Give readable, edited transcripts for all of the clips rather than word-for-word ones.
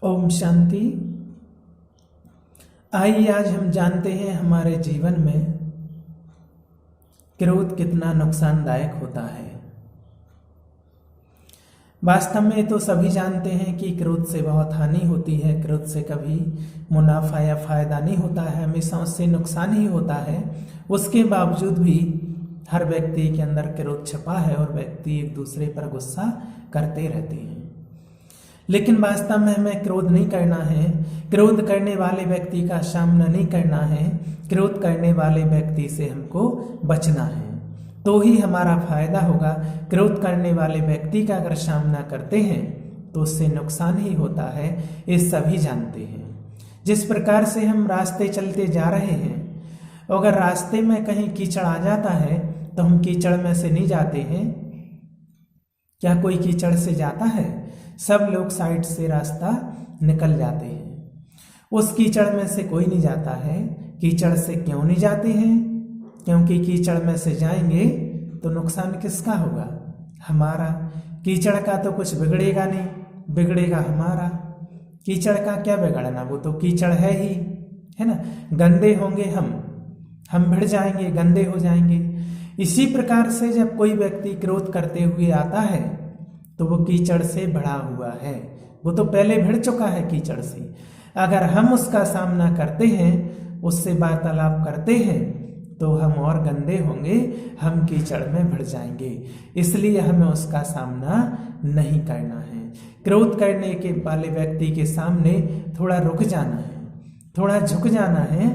ओम शांति। आइए आज हम जानते हैं हमारे जीवन में क्रोध कितना नुकसानदायक होता है। वास्तव में तो सभी जानते हैं कि क्रोध से बहुत हानि होती है। क्रोध से कभी मुनाफा या फायदा नहीं होता है, हमेशा उससे नुकसान ही होता है। उसके बावजूद भी हर व्यक्ति के अंदर क्रोध छिपा है और व्यक्ति एक दूसरे पर गुस्सा करते रहते हैं। लेकिन वास्तव में हमें क्रोध नहीं करना है। क्रोध करने वाले व्यक्ति का सामना नहीं करना है। क्रोध करने वाले व्यक्ति से हमको बचना है, तो ही हमारा फायदा होगा। क्रोध करने वाले व्यक्ति का अगर सामना करते हैं तो उससे नुकसान ही होता है, ये सभी जानते हैं। जिस प्रकार से हम रास्ते चलते जा रहे हैं, अगर रास्ते में कहीं कीचड़ आ जाता है तो हम कीचड़ में से नहीं जाते हैं। क्या कोई कीचड़ से जाता है? सब लोग साइड से रास्ता निकल जाते हैं। उस कीचड़ में से कोई नहीं जाता है। कीचड़ से क्यों नहीं जाते हैं? क्योंकि कीचड़ में से जाएंगे तो नुकसान किसका होगा? हमारा। कीचड़ का तो कुछ बिगड़ेगा नहीं, बिगड़ेगा हमारा। कीचड़ का क्या बिगड़ना, वो तो कीचड़ है ही, है ना। गंदे होंगे हम भिड़ जाएंगे, गंदे हो जाएंगे। इसी प्रकार से जब कोई व्यक्ति क्रोध करते हुए आता है तो वो कीचड़ से भरा हुआ है, वो तो पहले भिड़ चुका है कीचड़ से। अगर हम उसका सामना करते हैं, उससे वार्तालाप करते हैं, तो हम और गंदे होंगे, हम कीचड़ में भिड़ जाएंगे। इसलिए हमें उसका सामना नहीं करना है। क्रोध करने के वाले व्यक्ति के सामने थोड़ा रुक जाना है, थोड़ा झुक जाना है।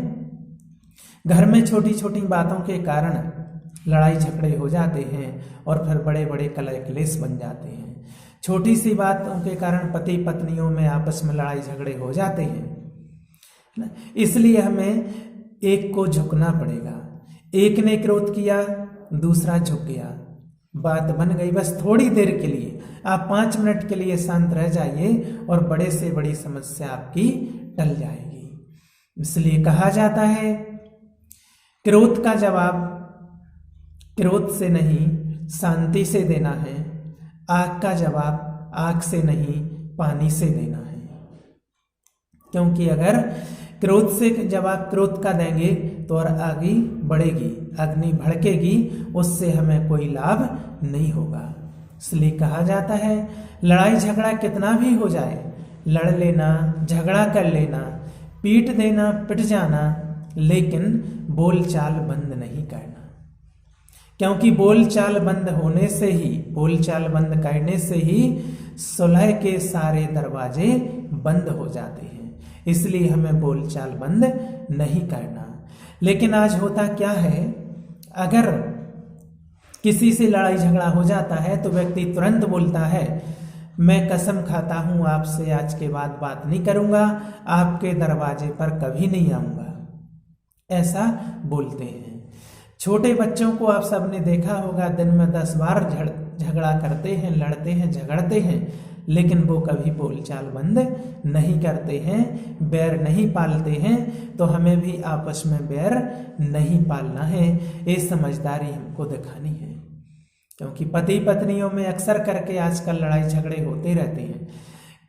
घर में छोटी छोटी बातों के कारण लड़ाई झगड़े हो जाते हैं और फिर बड़े बड़े कलह क्लेश बन जाते हैं। छोटी सी बातों के कारण पति पत्नियों में आपस में लड़ाई झगड़े हो जाते हैं। इसलिए हमें एक को झुकना पड़ेगा। एक ने क्रोध किया, दूसरा झुक गया, बात बन गई। बस थोड़ी देर के लिए आप 5 मिनट के लिए शांत रह जाइए और बड़े से बड़ी समस्या आपकी टल जाएगी। इसलिए कहा जाता है क्रोध का जवाब क्रोध से नहीं शांति से देना है। आग का जवाब आग से नहीं पानी से देना है। क्योंकि अगर क्रोध से जवाब क्रोध का देंगे तो और आगे बढ़ेगी, अग्नि भड़केगी, उससे हमें कोई लाभ नहीं होगा। इसलिए कहा जाता है लड़ाई झगड़ा कितना भी हो जाए, लड़ लेना, झगड़ा कर लेना, पीट देना, पिट जाना, लेकिन बोलचाल बंद नहीं करना। क्योंकि बोलचाल बंद होने से ही, बोलचाल बंद करने से ही सुलह के सारे दरवाजे बंद हो जाते हैं। इसलिए हमें बोलचाल बंद नहीं करना। लेकिन आज होता क्या है, अगर किसी से लड़ाई झगड़ा हो जाता है तो व्यक्ति तुरंत बोलता है मैं कसम खाता हूं आपसे आज के बाद बात नहीं करूंगा, आपके दरवाजे पर कभी नहीं आऊंगा, ऐसा बोलते हैं। छोटे बच्चों को आप सबने देखा होगा, दिन में 10 बार झगड़ा करते हैं, लड़ते हैं, झगड़ते हैं, लेकिन वो कभी बोलचाल बंद नहीं करते हैं, बैर नहीं पालते हैं। तो हमें भी आपस में बैर नहीं पालना है, ये समझदारी हमको दिखानी है। क्योंकि पति पत्नियों में अक्सर करके आजकल लड़ाई झगड़े होते रहते हैं।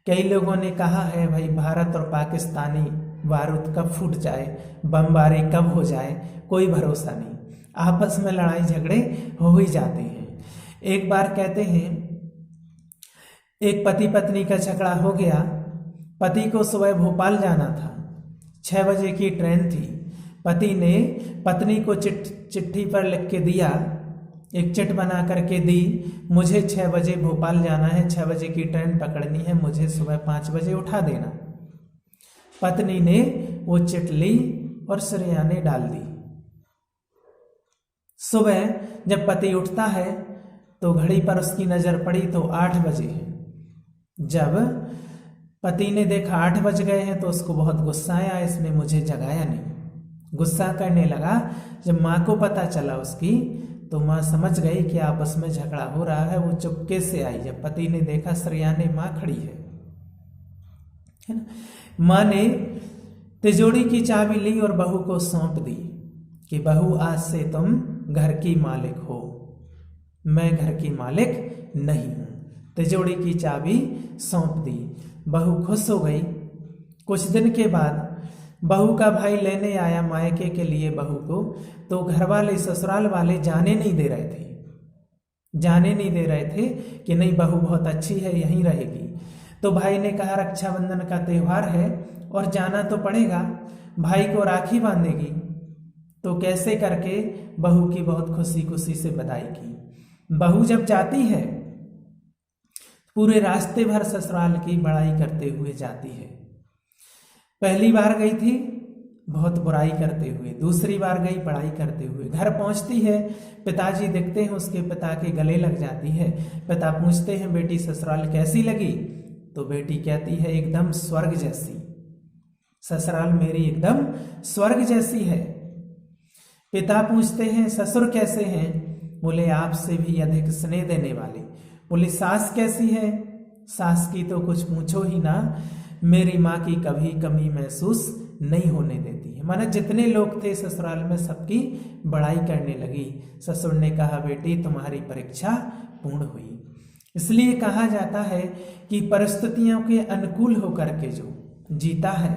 कई लोगों ने कहा है भाई भारत और पाकिस्तानी बारूद कब फूट जाए, बमबारी कब हो जाए, कोई भरोसा नहीं। आपस में लड़ाई झगड़े हो ही जाते हैं। एक बार कहते हैं एक पति पत्नी का झगड़ा हो गया। पति को सुबह भोपाल जाना था, 6 बजे की ट्रेन थी। पति ने पत्नी को चिट्ठी पर लिख के दिया, एक चिट बना करके दी, मुझे 6 बजे भोपाल जाना है, 6 बजे की ट्रेन पकड़नी है, मुझे सुबह 5 बजे उठा देना। पत्नी ने वो चिट ली और सरयाने डाल दी। सुबह जब पति उठता है तो घड़ी पर उसकी नजर पड़ी तो 8 बजे है। जब पति ने देखा 8 बज गए हैं तो उसको बहुत गुस्सा आया, इसने मुझे जगाया नहीं। गुस्सा करने लगा। जब माँ को पता चला उसकी, तो माँ समझ गई कि आपस में झगड़ा हो रहा है। वो चुपके से आई। जब पति ने देखा सरयाने माँ खड़ी है ना, माँ ने तिजोरी की चाबी ली और बहू को सौंप दी कि बहू आज से तुम घर की मालिक हो, मैं घर की मालिक नहीं हूं। तिजोरी की चाबी सौंप दी। बहू खुश हो गई। कुछ दिन के बाद बहू का भाई लेने आया मायके के लिए बहू को, तो घर वाले ससुराल वाले जाने नहीं दे रहे थे कि नहीं बहू बहुत अच्छी है, यहीं रहेगी। तो भाई ने कहा रक्षाबंधन का त्योहार है और जाना तो पड़ेगा, भाई को राखी बांधेगी। तो कैसे करके बहू की बहुत खुशी खुशी से विदाई की। बहू जब जाती है पूरे रास्ते भर ससुराल की बड़ाई करते हुए जाती है। पहली बार गई थी बहुत बुराई करते हुए, दूसरी बार गई बड़ाई करते हुए। घर पहुंचती है, पिताजी दिखते हैं, उसके पिता के गले लग जाती है। पिता पूछते हैं बेटी ससुराल कैसी लगी? तो बेटी कहती है एकदम स्वर्ग जैसी, ससुराल मेरी एकदम स्वर्ग जैसी है। पिता पूछते हैं ससुर कैसे हैं? बोले आपसे भी अधिक स्नेह देने वाले। बोले सास कैसी है? सास की तो कुछ पूछो ही ना, मेरी माँ की कभी कमी महसूस नहीं होने देती है। माना जितने लोग थे ससुराल में सबकी बड़ाई करने लगी। ससुर ने कहा बेटी तुम्हारी परीक्षा पूर्ण हुई। इसलिए कहा जाता है कि परिस्थितियों के अनुकूल होकर के जो जीता है,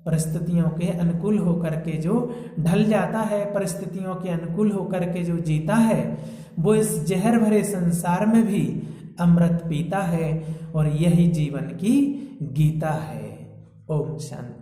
परिस्थितियों के अनुकूल होकर के जो ढल जाता है, परिस्थितियों के अनुकूल होकर के जो जीता है, वो इस जहर भरे संसार में भी अमृत पीता है। और यही जीवन की गीता है। ओम शांति।